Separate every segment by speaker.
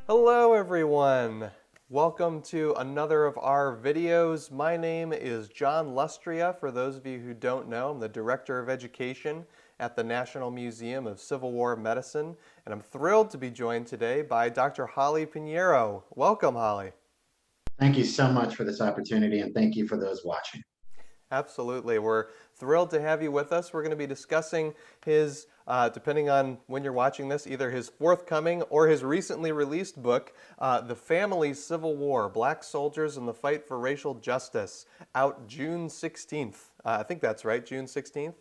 Speaker 1: Hello everyone! Welcome to another of our videos. My name is John Lustrea. For those of you who don't know, I'm the Director of Education at the National Museum of Civil War Medicine, and I'm thrilled to be joined today by Dr. Holly Pinheiro. Welcome, Holly.
Speaker 2: Thank you so much for this opportunity, and thank you for those watching.
Speaker 1: Absolutely. We're thrilled to have you with us. We're going to be discussing his, depending on when you're watching this, either his forthcoming or his recently released book, The Family Civil War, Black Soldiers and the Fight for Racial Justice, out June 16th. I think that's right, June 16th?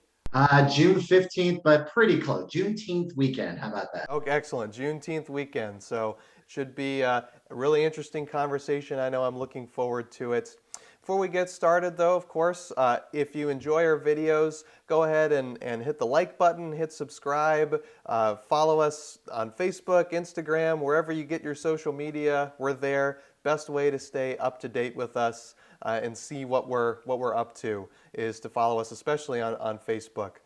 Speaker 2: June 15th, but pretty close. Juneteenth weekend. How about that?
Speaker 1: Okay, excellent. Juneteenth weekend. So it should be a really interesting conversation. I know I'm looking forward to it. Before we get started, though, of course, if you enjoy our videos, go ahead and hit the like button, hit subscribe, follow us on Facebook, Instagram, wherever you get your social media, we're there. Best way to stay up to date with us and see what we're up to is to follow us, especially on Facebook.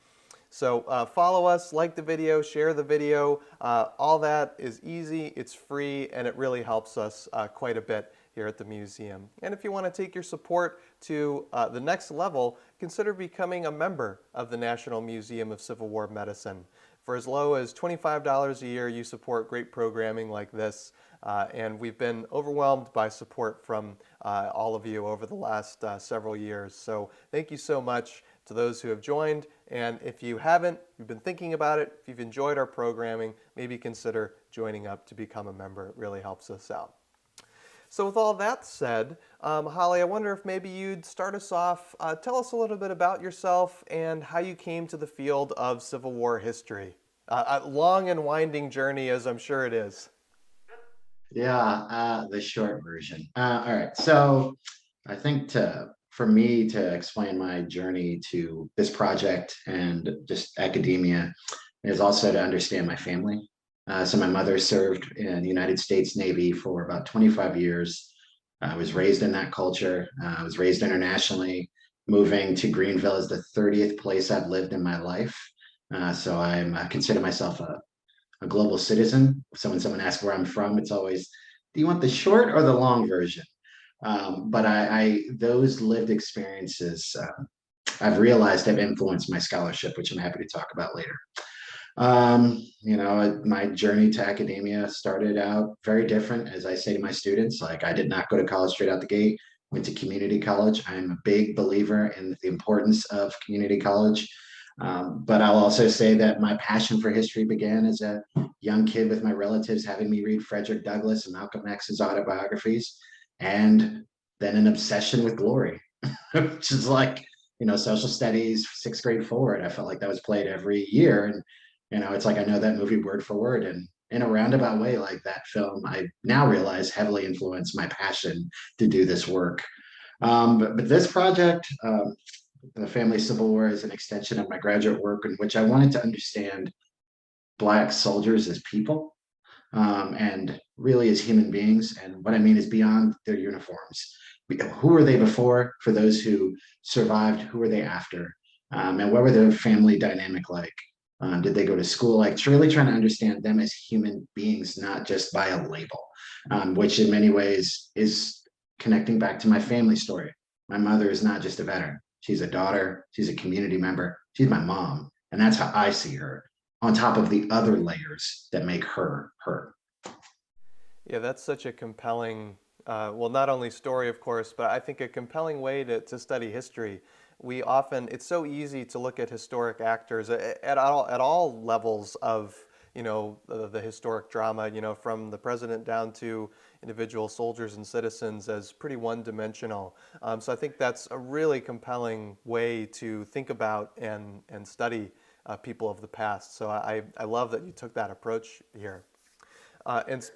Speaker 1: So follow us, like the video, share the video. All that is easy, it's free, and it really helps us quite a bit here at the museum. And if you want to take your support to the next level, consider becoming a member of the National Museum of Civil War Medicine. For as low as $25 a year, you support great programming like this, and we've been overwhelmed by support from all of you over the last several years. So thank you so much to those who have joined, and if you haven't, you've been thinking about it, if you've enjoyed our programming, maybe consider joining up to become a member. It really helps us out. So with all that said, Holly, I wonder if maybe you'd start us off, tell us a little bit about yourself and how you came to the field of Civil War history. A long and winding journey, as I'm sure it is.
Speaker 2: Yeah, the short version. All right. So I think for me to explain my journey to this project and just academia is also to understand my family. So my mother served in the United States Navy for about 25 years. I was raised in that culture. I was raised internationally. Moving to Greenville is the 30th place I've lived in my life. I consider myself a global citizen. So when someone asks where I'm from, it's always, do you want the short or the long version? But those lived experiences, I've realized have influenced my scholarship, which I'm happy to talk about later. My journey to academia started out very different. As I say to my students, like I did not go to college straight out the gate, went to community college. I'm a big believer in the importance of community college. But I'll also say that my passion for history began as a young kid with my relatives having me read Frederick Douglass and Malcolm X's autobiographies, and then an obsession with glory, which is like, social studies, sixth grade forward. I felt like that was played every year. And it's like I know that movie word for word. And in a roundabout way, like that film, I now realize heavily influenced my passion to do this work. But this project, the Family Civil War, is an extension of my graduate work in which I wanted to understand Black soldiers as people, and really as human beings. And what I mean is beyond their uniforms. Who were they before? For those who survived, who were they after? And what were their family dynamic like? Did they go to school? Like, it's really trying to understand them as human beings, not just by a label, which in many ways is connecting back to my family story. My mother is not just a veteran. She's a daughter. She's a community member. She's my mom. And that's how I see her, on top of the other layers that make her her.
Speaker 1: Yeah, that's such a compelling, well, not only story, of course, but I think a compelling way to study history. We often, it's so easy to look at historic actors at all levels of, the historic drama, from the president down to individual soldiers and citizens as pretty one-dimensional. So I think that's a really compelling way to think about and study people of the past. So I love that you took that approach here. And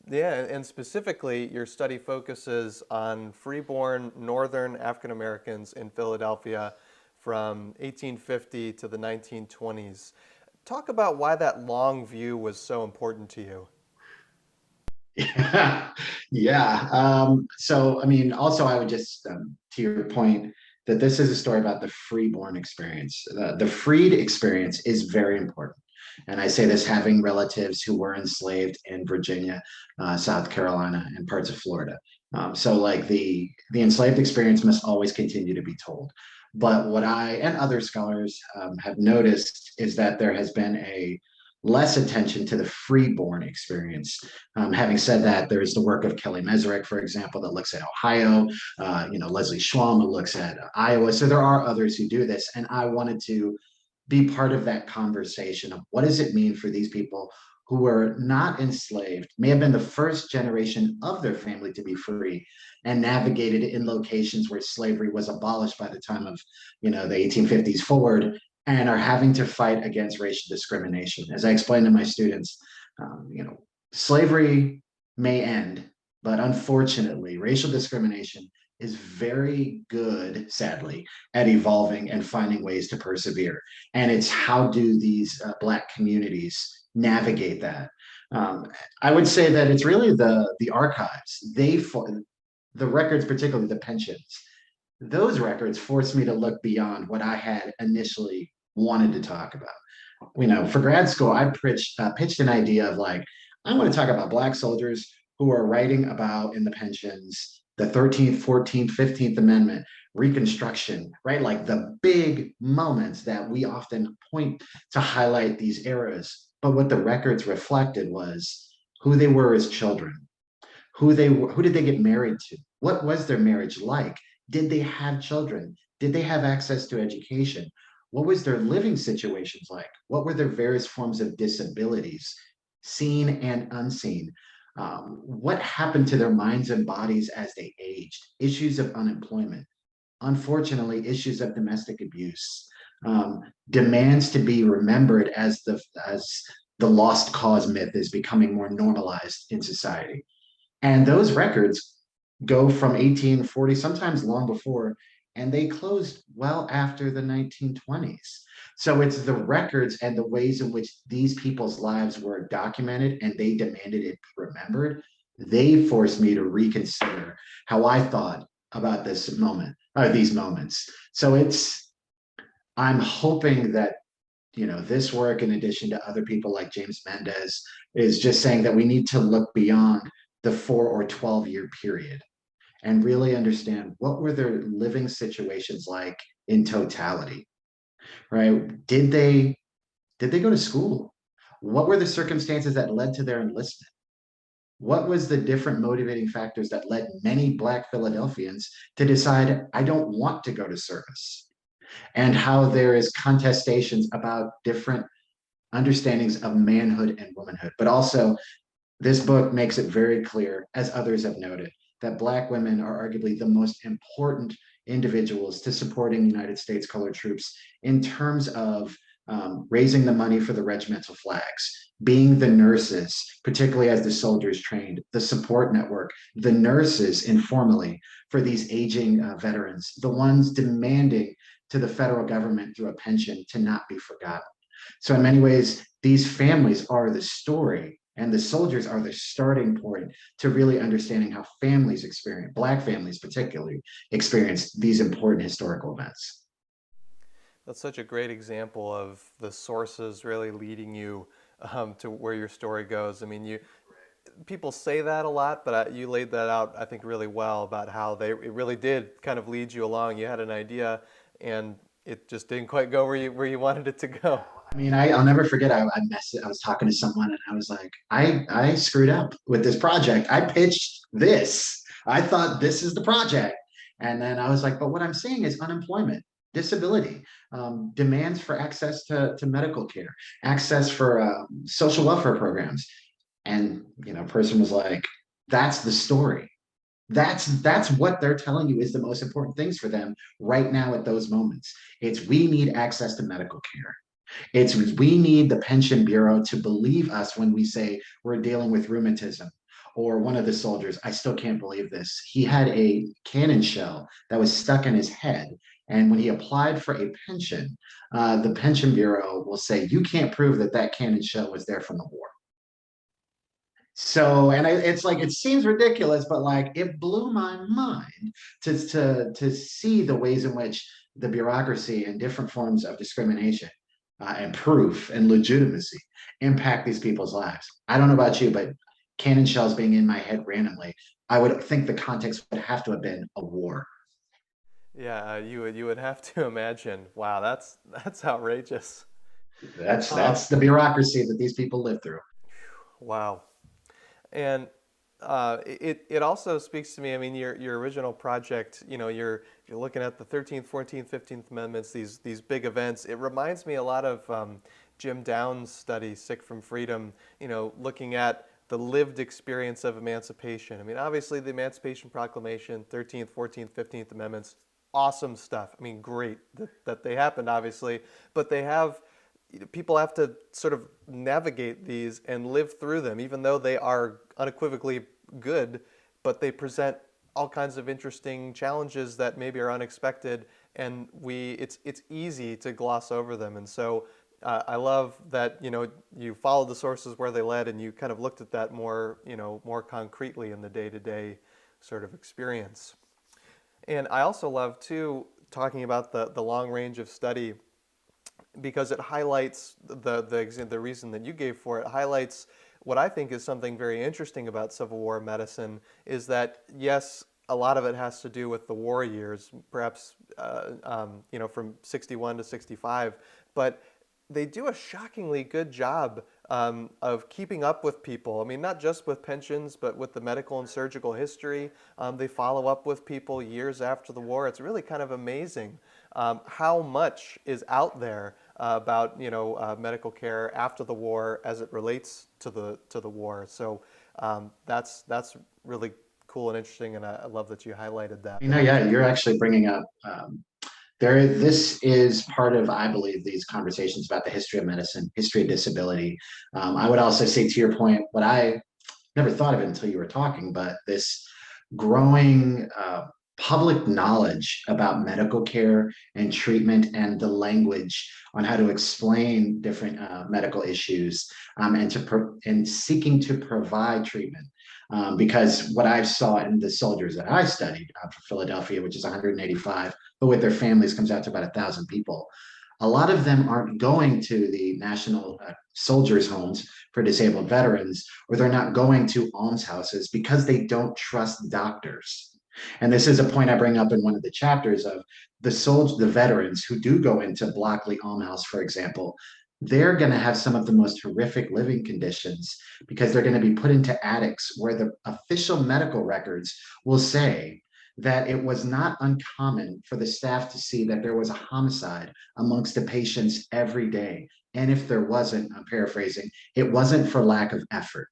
Speaker 1: yeah, and specifically, your study focuses on freeborn Northern African Americans in Philadelphia from 1850 to the 1920s. Talk about why that long view was so important to you.
Speaker 2: Yeah. Yeah. I mean, also, I would just, to your point, that this is a story about the freeborn experience. The freed experience is very important. And I say this having relatives who were enslaved in Virginia, South Carolina, and parts of Florida. So like the enslaved experience must always continue to be told. But what I and other scholars have noticed is that there has been a less attention to the freeborn experience. Having said that, there's the work of Kelly Meserick, for example, that looks at Ohio. Leslie Schwalm who looks at Iowa. So there are others who do this, and I wanted to be part of that conversation of what does it mean for these people who were not enslaved, may have been the first generation of their family to be free, and navigated in locations where slavery was abolished by the time of the 1850s forward, and are having to fight against racial discrimination. As I explained to my students, slavery may end, but unfortunately, racial discrimination is very good, sadly, at evolving and finding ways to persevere. And it's how do these Black communities navigate that? I would say that it's really the archives. The records, particularly the pensions, those records forced me to look beyond what I had initially wanted to talk about. For grad school, I pitched an idea of like, I want to talk about Black soldiers who are writing about in the pensions the 13th, 14th, 15th Amendment, Reconstruction, right? Like the big moments that we often point to highlight these eras. But what the records reflected was who they were as children, who did they get married to? What was their marriage like? Did they have children? Did they have access to education? What was their living situations like? What were their various forms of disabilities, seen and unseen? What happened to their minds and bodies as they aged? Issues of unemployment, unfortunately, issues of domestic abuse, demands to be remembered as the lost cause myth is becoming more normalized in society. And those records go from 1840, sometimes long before, and they closed well after the 1920s. So it's the records and the ways in which these people's lives were documented and they demanded it be remembered. They forced me to reconsider how I thought about this moment or these moments. So I'm hoping that this work, in addition to other people like James Mendez, is just saying that we need to look beyond the 4 or 12-year period and really understand what were their living situations like in totality, right? Did they go to school? What were the circumstances that led to their enlistment? What was the different motivating factors that led many Black Philadelphians to decide, I don't want to go to service? And how there is contestations about different understandings of manhood and womanhood. But also, this book makes it very clear, as others have noted, that Black women are arguably the most important individuals to supporting United States colored troops in terms of raising the money for the regimental flags, being the nurses, particularly as the soldiers trained, the support network, the nurses informally for these aging veterans, the ones demanding to the federal government through a pension to not be forgotten. So in many ways, these families are the story and the soldiers are the starting point to really understanding how families experience, Black families particularly, experience these important historical events.
Speaker 1: That's such a great example of the sources really leading you to where your story goes. I mean, people say that a lot, but you laid that out, I think, really well about how it really did kind of lead you along. You had an idea, and it just didn't quite go where you wanted it to go.
Speaker 2: I mean, I'll never forget. I was talking to someone, and I was like, I screwed up with this project. I pitched this. I thought this is the project, and then I was like, but what I'm saying is unemployment, disability, demands for access to medical care, access for social welfare programs, and person was like, that's the story. That's what they're telling you is the most important things for them right now at those moments. It's we need access to medical care. It's we need the pension bureau to believe us when we say we're dealing with rheumatism. Or one of the soldiers, I still can't believe this. He had a cannon shell that was stuck in his head. And when he applied for a pension, the pension bureau will say, you can't prove that that cannon shell was there from the war. So, and it's like, it seems ridiculous, but like it blew my mind to see the ways in which the bureaucracy and different forms of discrimination and proof and legitimacy impact these people's lives. I don't know about you, but cannon shells being in my head randomly, I would think the context would have to have been a war.
Speaker 1: Yeah, you would have to imagine. Wow, that's outrageous.
Speaker 2: That's the bureaucracy that these people live through.
Speaker 1: Wow. And it also speaks to me. I mean, your original project, you're looking at the 13th, 14th, 15th Amendments, these big events. It reminds me a lot of Jim Downs' study, Sick from Freedom. Looking at the lived experience of emancipation. I mean, obviously the Emancipation Proclamation, 13th, 14th, 15th Amendments, awesome stuff. I mean, great that they happened, obviously, but people have to sort of navigate these and live through them, even though they are unequivocally good, but they present all kinds of interesting challenges that maybe are unexpected, and it's easy to gloss over them. And so I love that you followed the sources where they led, and you kind of looked at that more concretely in the day-to-day sort of experience. And I also love too talking about the long range of study because it highlights the reason that you gave for it highlights what I think is something very interesting about Civil War medicine is that yes, a lot of it has to do with the war years, perhaps from 61 to 65, but they do a shockingly good job of keeping up with people. I mean, not just with pensions, but with the medical and surgical history. They follow up with people years after the war. It's really kind of amazing how much is out there about medical care after the war as it relates to the war. So that's really cool and interesting, and I love that you highlighted that.
Speaker 2: Yeah, you're actually bringing up this is part of, I believe, these conversations about the history of medicine, history of disability. I would also say to your point, what I never thought of it until you were talking, but this growing public knowledge about medical care and treatment and the language on how to explain different medical issues and seeking to provide treatment. Because what I saw in the soldiers that I studied for Philadelphia, which is 185, but with their families comes out to about 1,000 people. A lot of them aren't going to the national soldiers' homes for disabled veterans, or they're not going to almshouses because they don't trust doctors. And this is a point I bring up in one of the chapters of the veterans who do go into Blockley Almhouse, for example. They're going to have some of the most horrific living conditions because they're going to be put into attics where the official medical records will say that it was not uncommon for the staff to see that there was a homicide amongst the patients every day. And if there wasn't, I'm paraphrasing, it wasn't for lack of effort,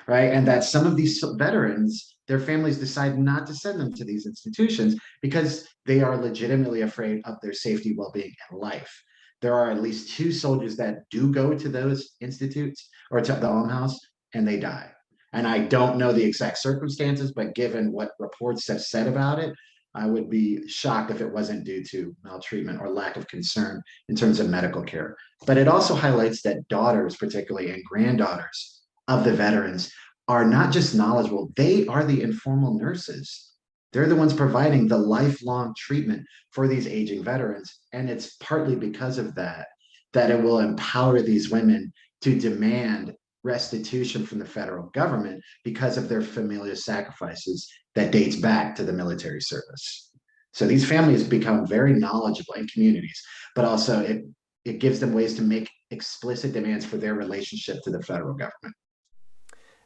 Speaker 2: right? And that some of these veterans, their families decide not to send them to these institutions because they are legitimately afraid of their safety, well-being, and life. There are at least two soldiers that do go to those institutes or to the almhouse and they die. And I don't know the exact circumstances, but given what reports have said about it, I would be shocked if it wasn't due to maltreatment or lack of concern in terms of medical care. But it also highlights that daughters, particularly, and granddaughters of the veterans are not just knowledgeable, they are the informal nurses. They're the ones providing the lifelong treatment for these aging veterans. And it's partly because of that that it will empower these women to demand restitution from the federal government because of their familial sacrifices that dates back to the military service. So these families become very knowledgeable in communities, but also it gives them ways to make explicit demands for their relationship to the federal government.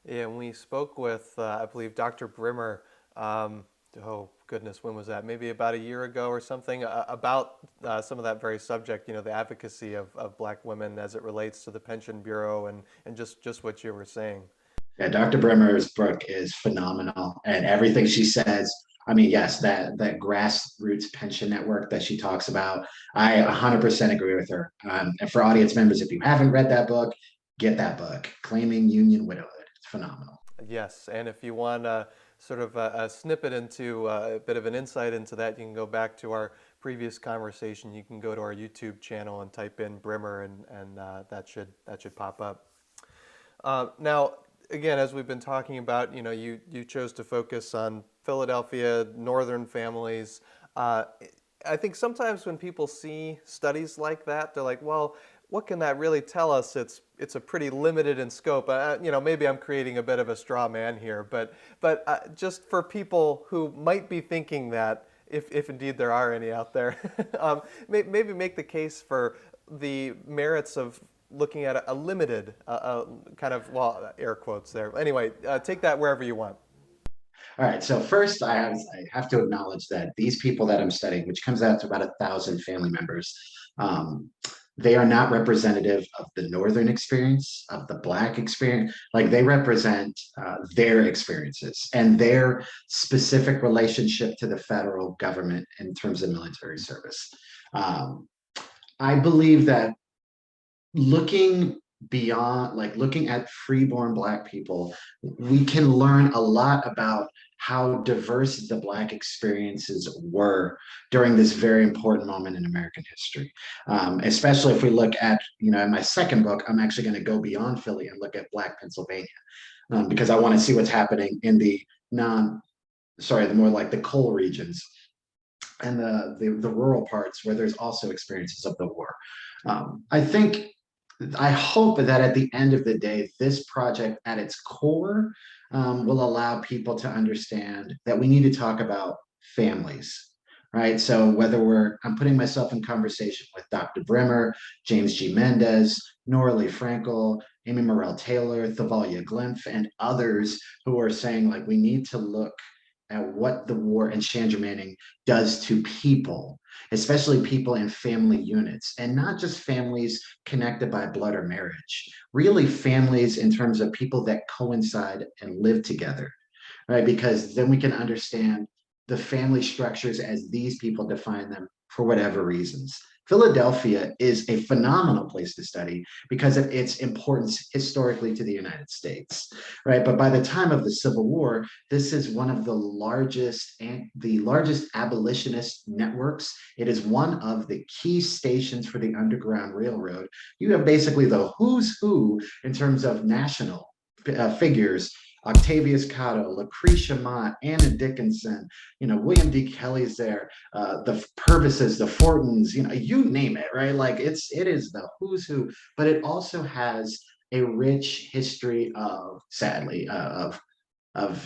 Speaker 1: Yeah, and we spoke with, I believe, Dr. Brimmer. Oh goodness, when was that? Maybe about a year ago or something, about some of that very subject. The advocacy of Black women as it relates to the Pension Bureau and just what you were saying.
Speaker 2: Yeah, Dr. Bremer's book is phenomenal, and everything she says. I mean, yes, that grassroots pension network that she talks about, I 100% agree with her. And for audience members, if you haven't read that book, get that book, Claiming Union Widowhood. It's phenomenal.
Speaker 1: Yes, and if you want sort of a snippet into a bit of an insight into that, you can go back to our previous conversation. You can go to our YouTube channel and type in Brimmer, and that should pop up. Now, again, as we've been talking about, you chose to focus on Philadelphia, Northern families. I think sometimes when people see studies like that, they're like, well, what can that really tell us? It's a pretty limited in scope. Maybe I'm creating a bit of a straw man here, but just for people who might be thinking that, if indeed there are any out there, maybe make the case for the merits of looking at a limited kind of, well, air quotes there. Anyway, take that wherever you want.
Speaker 2: All right. So first, I have to acknowledge that these people that I'm studying, which comes out to about 1,000 family members, um, they are not representative of the Northern experience, of the Black experience. Like they represent their experiences and their specific relationship to the federal government in terms of military service. Um, I believe that looking beyond, like looking at freeborn Black people, we can learn a lot about how diverse the Black experiences were during this very important moment in American history. Especially if we look at, in my second book, I'm actually going to go beyond Philly and look at Black Pennsylvania, because I want to see what's happening in the the more like the coal regions and the rural parts where there's also experiences of the war. I think I hope that at the end of the day, this project at its core will allow people to understand that we need to talk about families, right? So I'm putting myself in conversation with Dr. Bremer, James G. Mendez, Nora Lee Frankel, Amy Morrell Taylor, Thavalia Glimpf, and others who are saying like we need to look at what the war and Chandra Manning does to people, especially people in family units, and not just families connected by blood or marriage, really families in terms of people that coincide and live together, right? Because then we can understand the family structures as these people define them for whatever reasons. Philadelphia is a phenomenal place to study because of its importance historically to the United States, right? But by the time of the Civil War, this is one of the largest abolitionist networks. It is one of the key stations for the Underground Railroad. You have basically the who's who in terms of national figures. Octavius Cotto, Lucretia Mott, Anna Dickinson, William D. Kelly's there, the Purvises, the Fortons, you name it, right? Like it is the who's who, but it also has a rich history of, sadly, of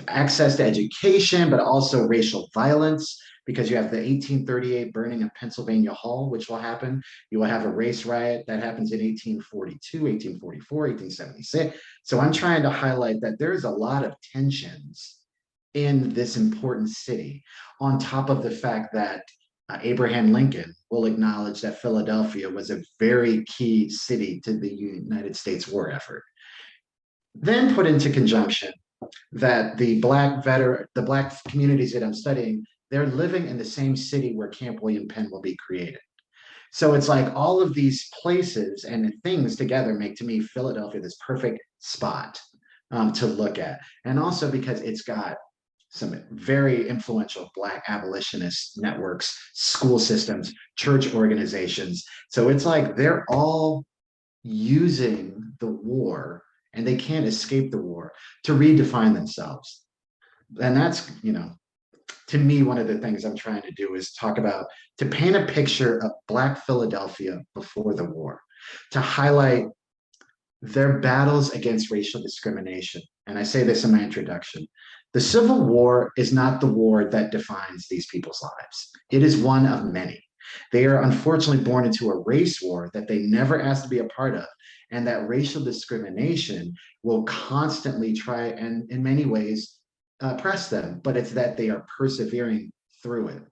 Speaker 2: access to education, but also racial violence, because you have the 1838 burning of Pennsylvania Hall, which will happen. You will have a race riot that happens in 1842, 1844, 1876. So I'm trying to highlight that there's a lot of tensions in this important city, on top of the fact that Abraham Lincoln will acknowledge that Philadelphia was a very key city to the United States war effort. Then put into conjunction that the Black communities that I'm studying, they're living in the same city where Camp William Penn will be created. So it's like all of these places and things together make, to me, Philadelphia this perfect spot to look at. And also because it's got some very influential Black abolitionist networks, school systems, church organizations. So it's like they're all using the war, and they can't escape the war, to redefine themselves. And that's, to me, one of the things I'm trying to do is to paint a picture of Black Philadelphia before the war, to highlight their battles against racial discrimination. And I say this in my introduction. The Civil War is not the war that defines these people's lives. It is one of many. They are unfortunately born into a race war that they never asked to be a part of. And that racial discrimination will constantly try and, in many ways, oppress them. But it's that they are persevering through it,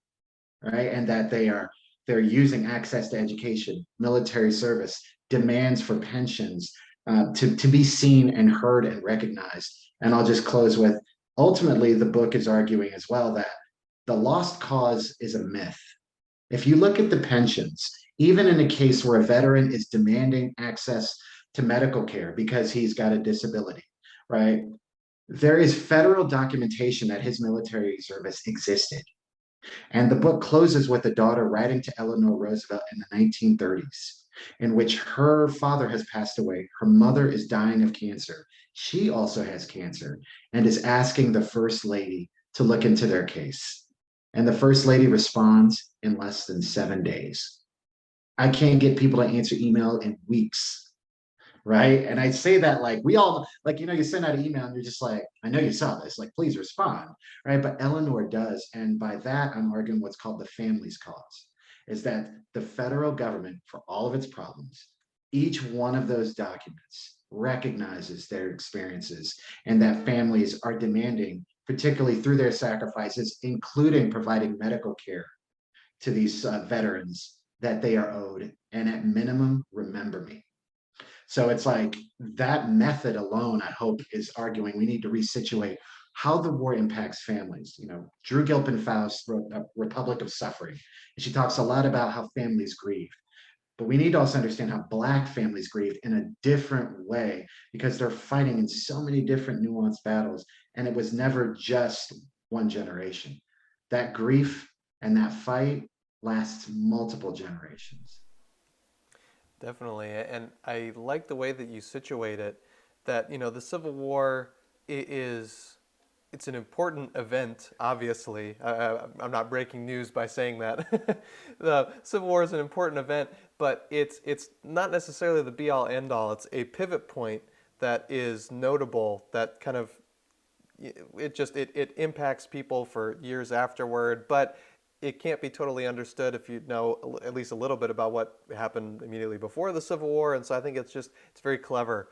Speaker 2: right? And that they're using access to education, military service, demands for pensions, to be seen and heard and recognized. And I'll just close with, ultimately, the book is arguing as well that the lost cause is a myth. If you look at the pensions, even in a case where a veteran is demanding access to medical care because he's got a disability, right? There is federal documentation that his military service existed. And the book closes with a daughter writing to Eleanor Roosevelt in the 1930s, in which her father has passed away. Her mother is dying of cancer. She also has cancer and is asking the First Lady to look into their case. And the first lady responds in less than 7 days. I can't get people to answer email in weeks, right? And I say that like we all like, you send out an email and you're just like, I know you saw this, like, please respond, right? But Eleanor does. And by that, I'm arguing what's called the family's cause, is that the federal government, for all of its problems, each one of those documents recognizes their experiences and that families are demanding, particularly through their sacrifices, including providing medical care to these veterans, that they are owed, and at minimum, remember me. So it's like that method alone, I hope, is arguing we need to resituate how the war impacts families. Drew Gilpin Faust wrote A Republic of Suffering, and she talks a lot about how families grieve. But we need to also understand how Black families grieve in a different way because they're fighting in so many different nuanced battles, and it was never just one generation. That grief and that fight lasts multiple generations.
Speaker 1: Definitely, and I like the way that you situate it. That the Civil War is it's an important event. Obviously, I'm not breaking news by saying that. The Civil War is an important event, but it's not necessarily the be all end all. It's a pivot point that is notable. That kind of it impacts people for years afterward, but it can't be totally understood if you know at least a little bit about what happened immediately before the Civil War. And so I think it's very clever,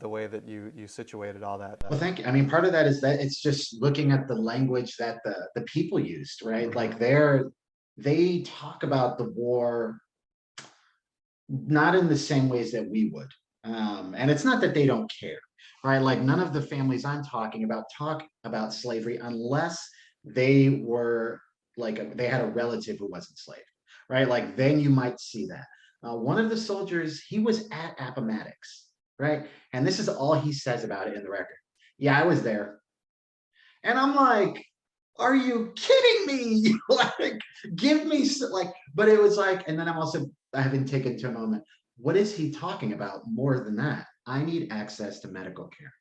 Speaker 1: the way that you situated all that.
Speaker 2: Well, thank you. I mean, part of that is that it's just looking at the language that the people used, right? Like they talk about the war not in the same ways that we would. And it's not that they don't care, right? Like none of the families I'm talking about talk about slavery unless they were like they had a relative who was enslaved, right? Like then you might see that. One of the soldiers, he was at Appomattox, right? And this is all he says about it in the record. Yeah, I was there. And I'm like, are you kidding me? Like, give me like, but it was like, and then I'm also having taken to a moment. What is he talking about more than that? I need access to medical care.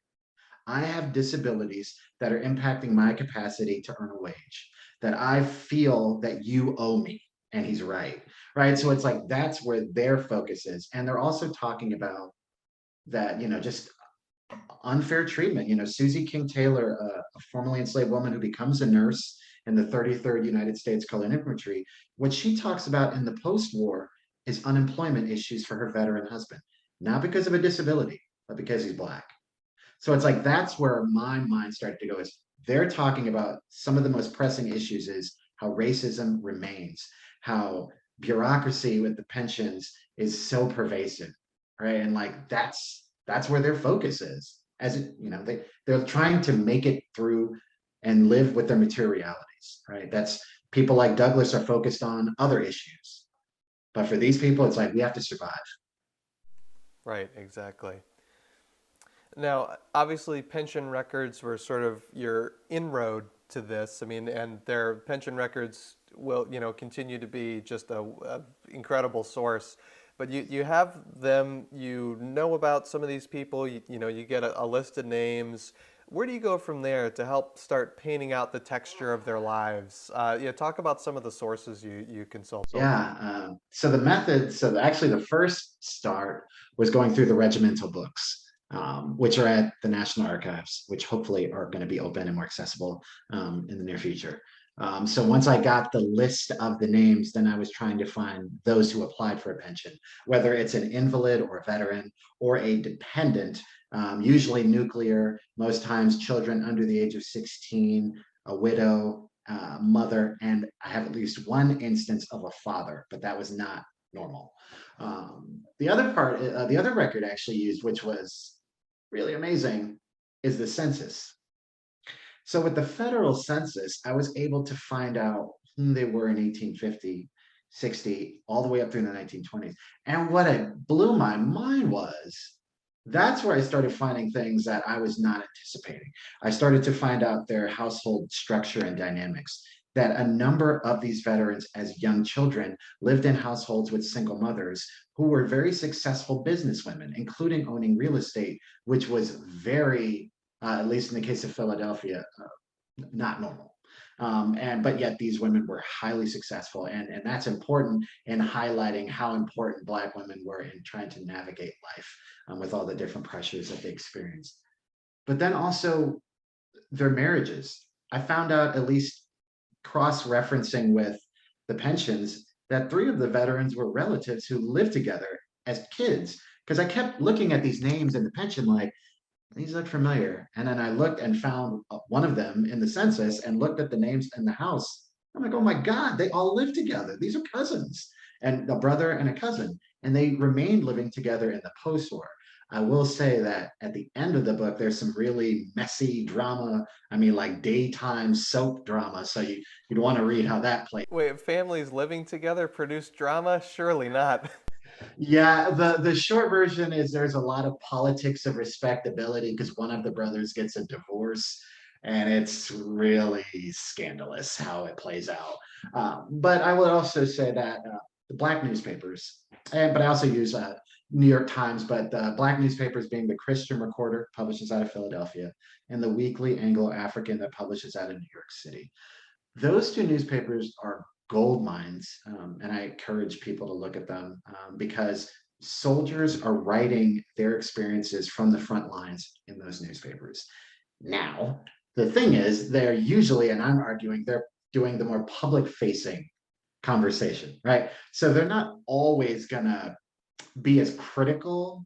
Speaker 2: I have disabilities that are impacting my capacity to earn a wage, that I feel that you owe me. And he's right. Right. So it's like that's where their focus is. And they're also talking about that, just unfair treatment. Susie King Taylor, a formerly enslaved woman who becomes a nurse in the 33rd United States Colored Infantry, what she talks about in the post-war is unemployment issues for her veteran husband, not because of a disability, but because he's Black. So it's like that's where my mind started to go is they're talking about some of the most pressing issues is how racism remains, how bureaucracy with the pensions is so pervasive, right? And like that's where their focus is. As it, they're trying to make it through and live with their materialities, right? That's people like Douglas are focused on other issues. But for these people, it's like we have to survive.
Speaker 1: Right, exactly. Now, obviously, pension records were sort of your inroad to this. I mean, and their pension records will, continue to be just a incredible source. But you have them, you know about some of these people, you get a list of names. Where do you go from there to help start painting out the texture of their lives? Talk about some of the sources you consult.
Speaker 2: Yeah. So the method, so actually the first start was going through the regimental books, which are at the National Archives, which hopefully are going to be open and more accessible in the near future. So once I got the list of the names, then I was trying to find those who applied for a pension, whether it's an invalid or a veteran or a dependent, usually nuclear, most times children under the age of 16, a widow, mother, and I have at least one instance of a father, but that was not normal. The other record actually used, which was really amazing, is the census. So with the federal census, I was able to find out who they were in 1850, 60, all the way up through the 1920s. And what it blew my mind was that's where I started finding things that I was not anticipating. I started to find out their household structure and dynamics, that a number of these veterans as young children lived in households with single mothers who were very successful businesswomen, including owning real estate, which was very, at least in the case of Philadelphia, not normal. But yet these women were highly successful, and that's important in highlighting how important Black women were in trying to navigate life with all the different pressures that they experienced. But then also their marriages. I found out, at least cross-referencing with the pensions, that three of the veterans were relatives who lived together as kids. Because I kept looking at these names in the pension, like, these look familiar. And then I looked and found one of them in the census and looked at the names in the house. I'm like, oh my God, they all live together. These are cousins, and a brother and a cousin. And they remained living together in the post-war. I will say that at the end of the book, there's some really messy drama. I mean, like daytime soap drama. So you'd want to read how that played.
Speaker 1: Wait, families living together produce drama? Surely not.
Speaker 2: Yeah, the short version is there's a lot of politics of respectability because one of the brothers gets a divorce, and it's really scandalous how it plays out. But I would also say that the black newspapers, and but I also use New York Times, but the black newspapers being the Christian Recorder, publishes out of Philadelphia, and the Weekly Anglo-African that publishes out of New York City. Those two newspapers are gold mines, and I encourage people to look at them because soldiers are writing their experiences from the front lines in those newspapers. Now, the thing is, they're usually, and I'm arguing, they're doing the more public facing conversation, right? So they're not always gonna be as critical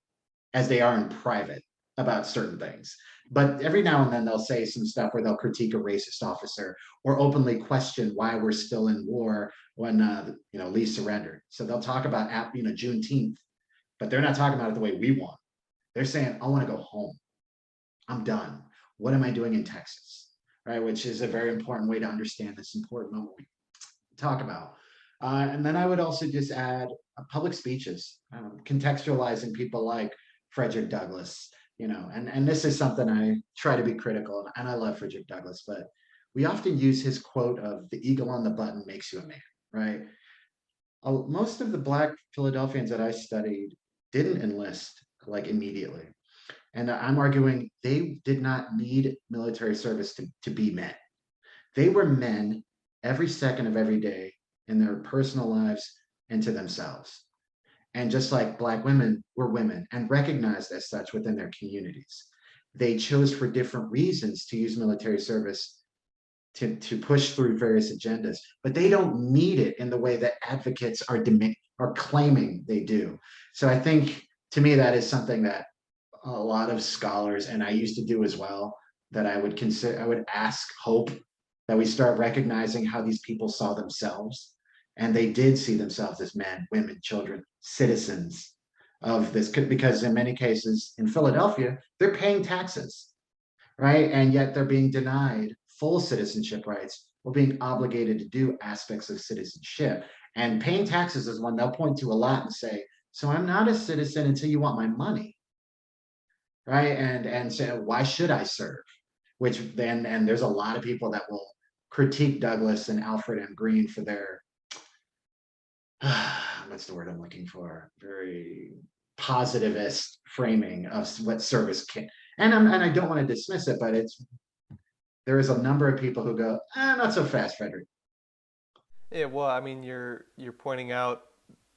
Speaker 2: as they are in private about certain things. But every now and then they'll say some stuff where they'll critique a racist officer or openly question why we're still in war when Lee surrendered. So they'll talk about Juneteenth, but they're not talking about it the way we want. They're saying, I want to go home. I'm done. What am I doing in Texas? Right, which is a very important way to understand this important moment we talk about. And then I would also just add public speeches, contextualizing people like Frederick Douglass, and this is something I try to be critical, and I love Frederick Douglass, but we often use his quote of the eagle on the button makes you a man, right? Most of the Black Philadelphians that I studied didn't enlist like immediately. And I'm arguing they did not need military service to be men. They were men every second of every day in their personal lives and to themselves. And just like Black women were women and recognized as such within their communities, they chose for different reasons to use military service to push through various agendas, but they don't need it in the way that advocates are claiming they do. So I think, to me, that is something that a lot of scholars, and I used to do as well, that I would ask hope that we start recognizing how these people saw themselves. And they did see themselves as men, women, children, citizens of this, because in many cases in Philadelphia, they're paying taxes, right? And yet they're being denied full citizenship rights or being obligated to do aspects of citizenship. And paying taxes is one they'll point to a lot and say, so I'm not a citizen until you want my money, right? And say, why should I serve? Which then, and there's a lot of people that will critique Douglass and Alfred M. Green for their what's the word I'm looking for? Very positivist framing of what service can. And I don't want to dismiss it, but there is a number of people who go, not so fast, Frederick.
Speaker 1: Yeah, well, I mean, you're pointing out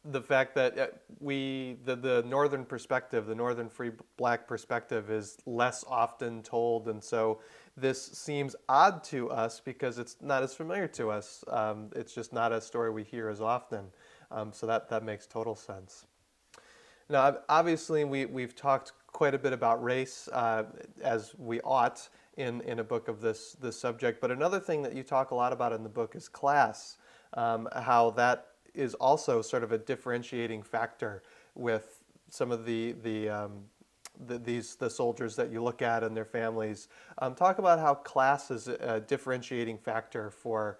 Speaker 1: the fact that the northern perspective, the northern free black perspective, is less often told, and so this seems odd to us because it's not as familiar to us. It's just not a story we hear as often. So that makes total sense. Now, obviously, we've talked quite a bit about race, as we ought in a book of this subject. But another thing that you talk a lot about in the book is class, how that is also sort of a differentiating factor with some of the soldiers that you look at and their families. Talk about how class is a differentiating factor for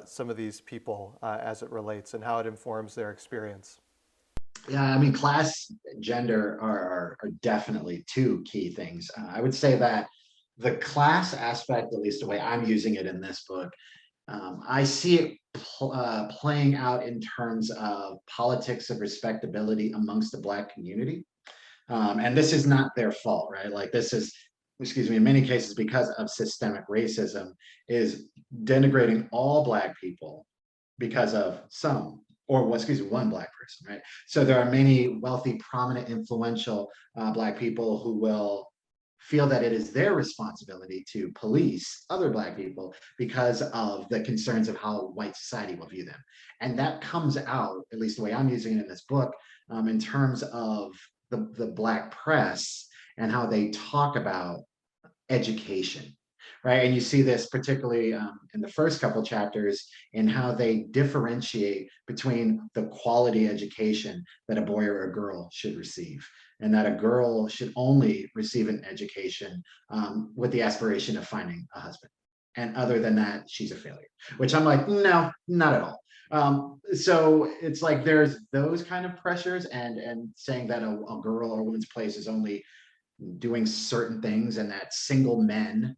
Speaker 1: some of these people as it relates and how it informs their experience.
Speaker 2: Yeah, I mean, class, gender are definitely two key things. I would say that the class aspect, at least the way I'm using it in this book, I see it playing out in terms of politics of respectability amongst the Black community. And this is not their fault, right? Like, this is excuse me, in many cases because of systemic racism, is denigrating all Black people because of some, or well, excuse me, one Black person, right? So there are many wealthy, prominent, influential Black people who will feel that it is their responsibility to police other Black people because of the concerns of how white society will view them. And that comes out, at least the way I'm using it in this book, in terms of the Black press and how they talk about education, right? And you see this particularly in the first couple chapters in how they differentiate between the quality education that a boy or a girl should receive, and that a girl should only receive an education with the aspiration of finding a husband. And other than that, she's a failure, which I'm like, no, not at all. So it's like there's those kind of pressures, and saying that a girl or a woman's place is only doing certain things, and that single men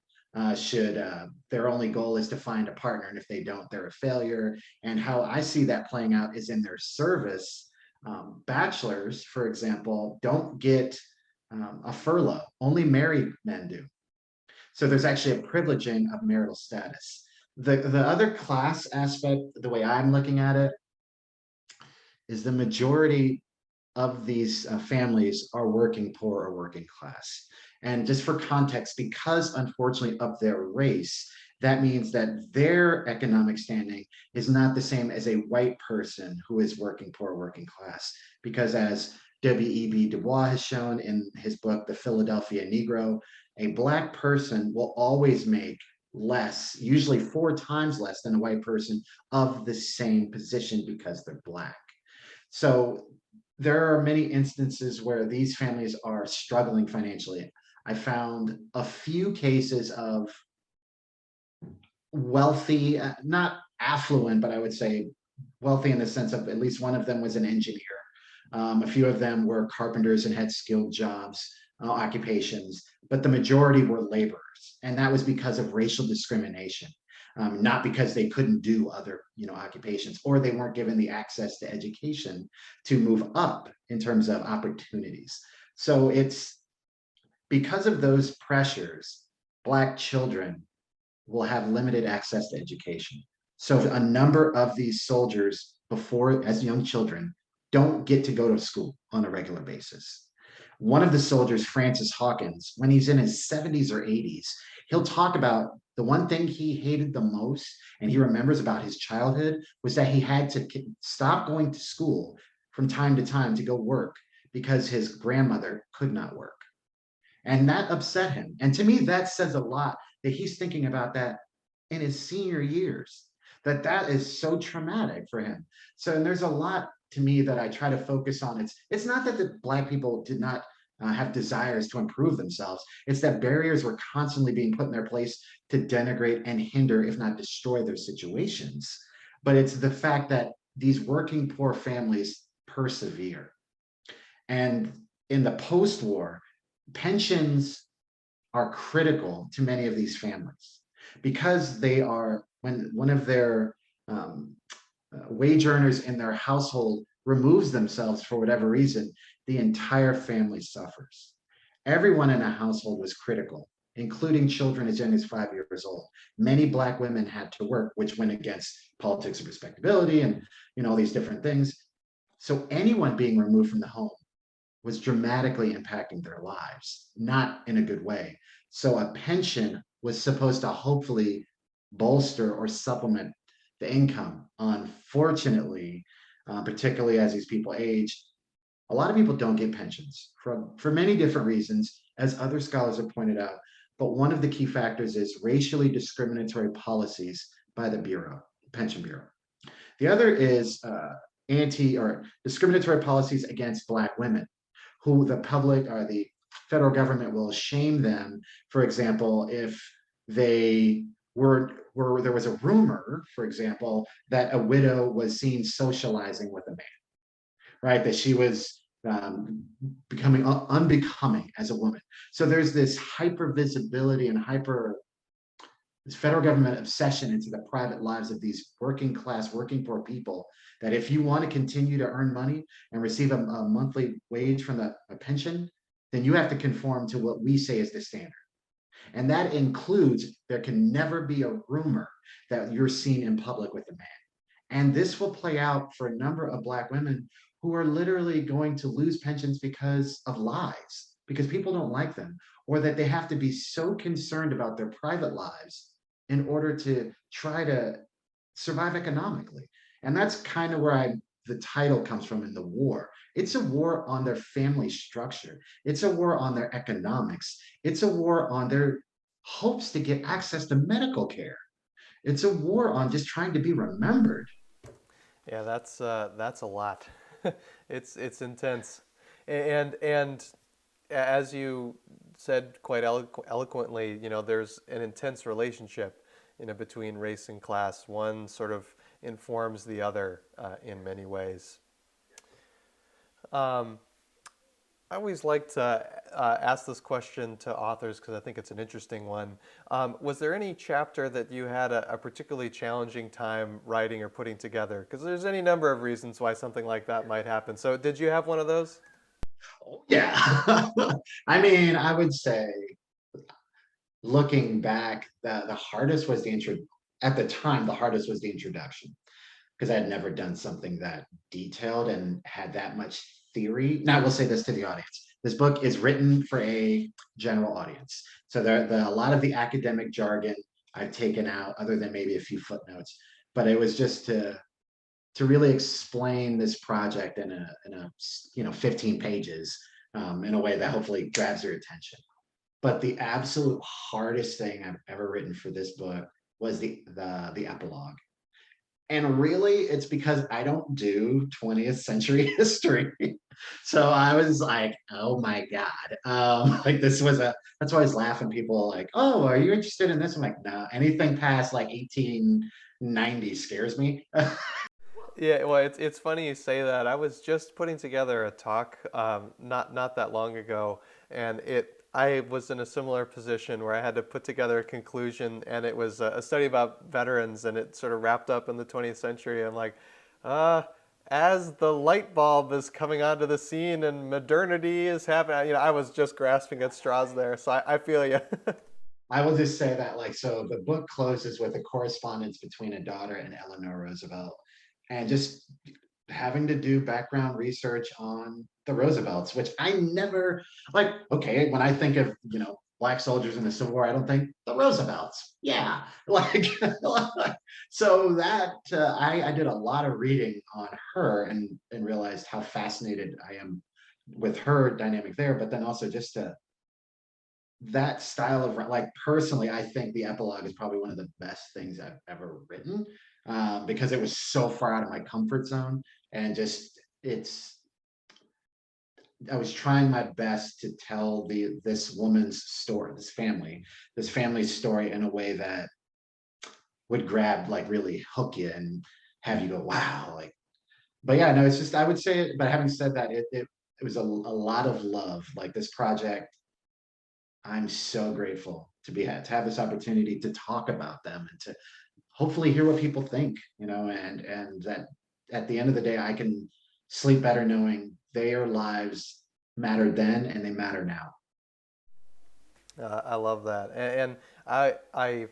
Speaker 2: should their only goal is to find a partner, and if they don't, they're a failure. And how I see that playing out is in their service. Bachelors, for example, don't get a furlough. Only married men do. So there's actually a privileging of marital status. The other class aspect, the way I'm looking at it, is the majority of these families are working poor or working class. And just for context, because unfortunately of their race, that means that their economic standing is not the same as a white person who is working poor or working class. Because as W.E.B. Du Bois has shown in his book, The Philadelphia Negro, a Black person will always make less, usually 4 times less than a white person of the same position because they're Black. So there are many instances where these families are struggling financially. I found a few cases of wealthy, not affluent, but I would say wealthy in the sense of at least one of them was an engineer. A few of them were carpenters and had skilled jobs, occupations, but the majority were laborers. And that was because of racial discrimination. Not because they couldn't do other occupations, or they weren't given the access to education to move up in terms of opportunities. So it's because of those pressures, Black children will have limited access to education. So a number of these soldiers before, as young children, don't get to go to school on a regular basis. One of the soldiers, Francis Hawkins, when he's in his 70s or 80s, he'll talk about the one thing he hated the most and he remembers about his childhood was that he had to stop going to school from time to time to go work because his grandmother could not work. And that upset him. And to me, that says a lot that he's thinking about that in his senior years, that is so traumatic for him. So, and there's a lot to me that I try to focus on. It's not that the Black people did not have desires to improve themselves. It's that barriers were constantly being put in their place to denigrate and hinder, if not destroy, their situations. But it's the fact that these working poor families persevere. And in the post-war, pensions are critical to many of these families because they are, when one of their wage earners in their household removes themselves for whatever reason, the entire family suffers. Everyone in a household was critical, including children as young as 5 years old. Many Black women had to work, which went against politics of respectability and all these different things. So anyone being removed from the home was dramatically impacting their lives, not in a good way. So a pension was supposed to hopefully bolster or supplement the income. Unfortunately, particularly as these people age, a lot of people don't get pensions for many different reasons, as other scholars have pointed out. But one of the key factors is racially discriminatory policies by the Bureau, Pension Bureau. The other is anti or discriminatory policies against Black women, who the public or the federal government will shame them. For example, if they there was a rumor, for example, that a widow was seen socializing with a man, right? That she was becoming unbecoming as a woman. So there's this hyper visibility and this federal government obsession into the private lives of these working class, working poor people, that if you want to continue to earn money and receive a monthly wage from a pension, then you have to conform to what we say is the standard. And that includes there can never be a rumor that you're seen in public with a man. And this will play out for a number of Black women who are literally going to lose pensions because of lies, because people don't like them, or that they have to be so concerned about their private lives in order to try to survive economically. And that's kind of where the title comes from in the war. It's a war on their family structure. It's a war on their economics. It's a war on their hopes to get access to medical care. It's a war on just trying to be remembered.
Speaker 1: Yeah, that's a lot. It's intense, and as you said quite eloquently, there's an intense relationship, between race and class. One sort of informs the other in many ways. Um, I always like to ask this question to authors because I think it's an interesting one. Was there any chapter that you had a particularly challenging time writing or putting together? Because there's any number of reasons why something like that might happen. So, did you have one of those?
Speaker 2: Yeah. I mean, I would say looking back, the hardest was the intro at the time, the hardest was the introduction because I had never done something that detailed and had that much theory. Now, I will say this to the audience. This book is written for a general audience. So a lot of the academic jargon I've taken out, other than maybe a few footnotes, but it was just to really explain this project in a 15 pages in a way that hopefully grabs your attention. But the absolute hardest thing I've ever written for this book was the epilogue. And really, it's because I don't do 20th century history. So I was like, oh my God. Like this was that's why I was laughing. People are like, oh, are you interested in this? I'm like, no, anything past like 1890 scares me.
Speaker 1: Yeah, well, it's funny you say that. I was just putting together a talk not that long ago, and I was in a similar position where I had to put together a conclusion, and it was a study about veterans, and it sort of wrapped up in the 20th century. I'm like, uh, as the light bulb is coming onto the scene and modernity is happening, I was just grasping at straws there. So I feel you.
Speaker 2: I will just say that, like, so the book closes with a correspondence between a daughter and Eleanor Roosevelt, and just having to do background research on the Roosevelts, which I never like. Okay, when I think of black soldiers in the Civil War, I don't think the Roosevelts. Yeah, like so that I did a lot of reading on her and realized how fascinated I am with her dynamic there, but then also just to that style of like personally, I think the epilogue is probably one of the best things I've ever written because it was so far out of my comfort zone and just it's I was trying my best to tell this woman's story, this family's story in a way that would grab like really hook you and have you go wow like. But yeah, no, it's just I would say. But having said that, it was a lot of love. Like this project I'm so grateful to have this opportunity to talk about them and to hopefully hear what people think, and that at the end of the day, I can sleep better knowing their lives mattered then and they matter now.
Speaker 1: I love that, and I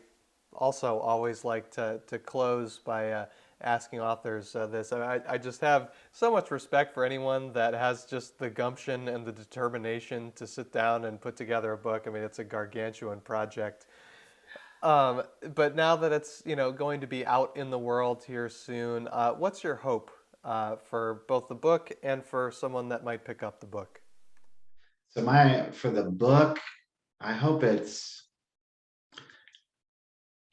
Speaker 1: also always like to close by asking authors this. I just have so much respect for anyone that has just the gumption and the determination to sit down and put together a book. I mean, it's a gargantuan project. But now that it's going to be out in the world here soon, what's your hope for both the book and for someone that might pick up the book?
Speaker 2: So my for the book, I hope it's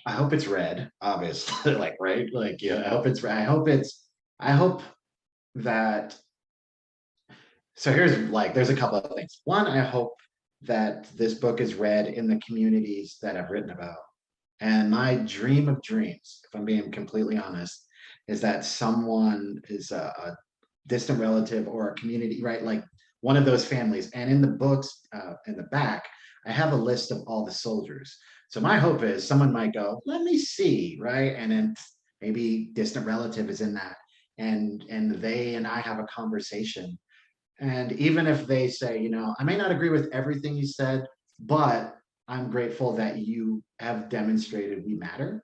Speaker 2: I hope it's read, obviously, like right, like yeah, I hope it's read. I hope that so here's like there's a couple of things. One, I hope that this book is read in the communities that I've written about. And my dream of dreams, if I'm being completely honest, is that someone is a distant relative or a community, right? Like one of those families. And in the books, in the back, I have a list of all the soldiers. So my hope is someone might go, let me see, right? And then maybe distant relative is in that. And they and I have a conversation and even if they say, I may not agree with everything you said, but I'm grateful that you have demonstrated we matter.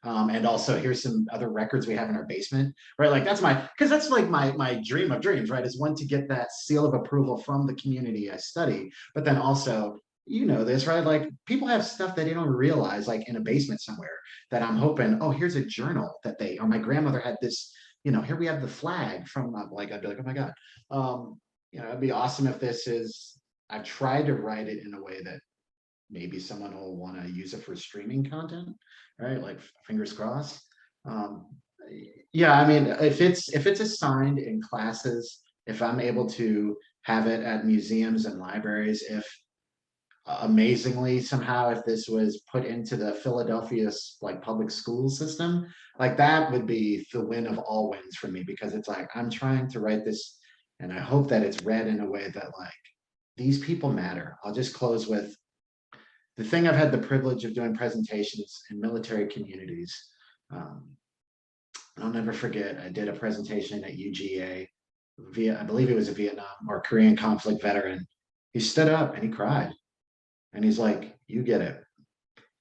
Speaker 2: And also here's some other records we have in our basement, right? Like because that's like my dream of dreams, right? Is one to get that seal of approval from the community I study, but then also, you know this, right? Like people have stuff that they don't realize, like in a basement somewhere, that I'm hoping, oh, here's a journal that or my grandmother had this, here we have the flag from, like, I'd be like, oh my God. It'd be awesome if I've tried to write it in a way that maybe someone will want to use it for streaming content, right? Like fingers crossed. Um, yeah, I mean, if it's assigned in classes, if I'm able to have it at museums and libraries, if amazingly somehow if this was put into the Philadelphia like public school system, like that would be the win of all wins for me, because it's like I'm trying to write this and I hope that it's read in a way that like these people matter. I'll just close with the thing. I've had the privilege of doing presentations in military communities. Um, I'll never forget, I did a presentation at UGA I believe he was a Vietnam or Korean conflict veteran. He stood up and he cried. And he's like, you get it.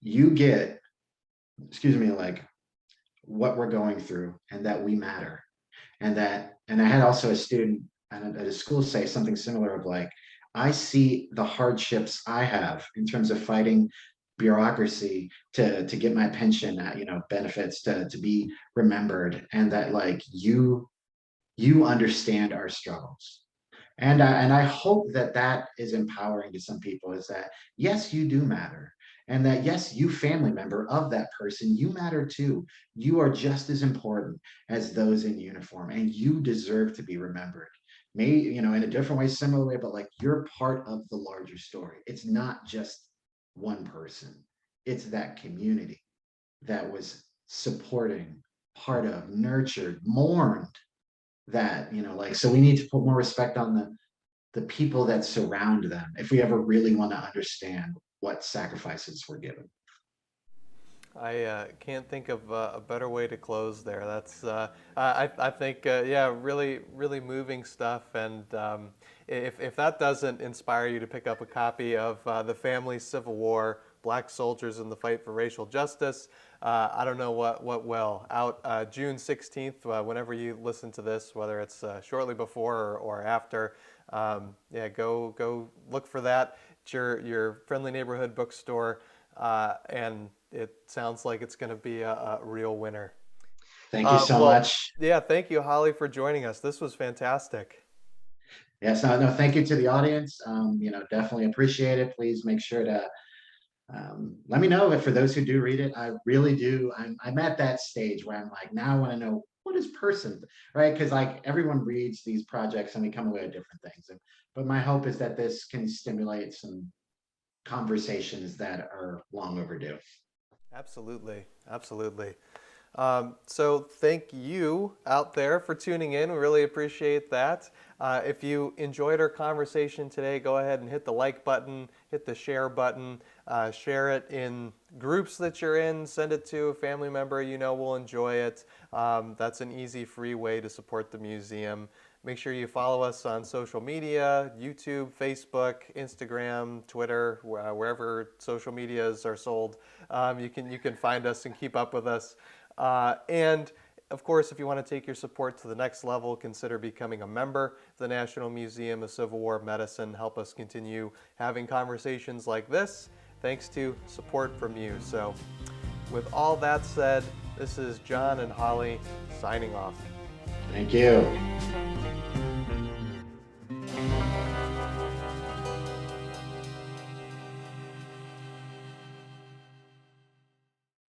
Speaker 2: You get, excuse me, like what we're going through and that we matter. And I had also a student at a school say something similar of like, I see the hardships I have in terms of fighting bureaucracy to get my pension, benefits, to be remembered, and that like you understand our struggles. And I hope that that is empowering to some people, is that yes, you do matter. And that yes, you family member of that person, you matter too. You are just as important as those in uniform, and you deserve to be remembered. Maybe, in a different way, similar way, but like you're part of the larger story. It's not just one person. It's that community that was supporting, part of, nurtured, mourned, that, like, so we need to put more respect on the people that surround them if we ever really want to understand what sacrifices were given.
Speaker 1: I can't think of a better way to close there. That's I think yeah, really really moving stuff. And if that doesn't inspire you to pick up a copy of The Family Civil War: Black Soldiers in the Fight for Racial Justice, I don't know what will. Out June 16th, whenever you listen to this, whether it's shortly before or after. Yeah, go look for that at your friendly neighborhood bookstore, and it sounds like it's going to be a real winner.
Speaker 2: Thank you so
Speaker 1: Well,
Speaker 2: much.
Speaker 1: yeah, thank you, Holly, for joining us. This was fantastic.
Speaker 2: Yes, no, thank you to the audience. Definitely appreciate it. Please make sure to let me know if, for those who do read it, I really do. I'm at that stage where I'm like, now I want to know, what is person, right? Because like everyone reads these projects and we come away with different things. But my hope is that this can stimulate some conversations that are long overdue.
Speaker 1: Absolutely, absolutely. So thank you out there for tuning in. We really appreciate that. If you enjoyed our conversation today, go ahead and hit the like button, hit the share button, share it in groups that you're in, send it to a family member you know will enjoy it. That's an easy, free way to support the museum. Make sure you follow us on social media: YouTube, Facebook, Instagram, Twitter, wherever social medias are sold. You can find us and keep up with us. And of course, if you want to take your support to the next level, consider becoming a member of the National Museum of Civil War Medicine. Help us continue having conversations like this, thanks to support from you. So with all that said, this is John and Holly signing off.
Speaker 2: Thank you.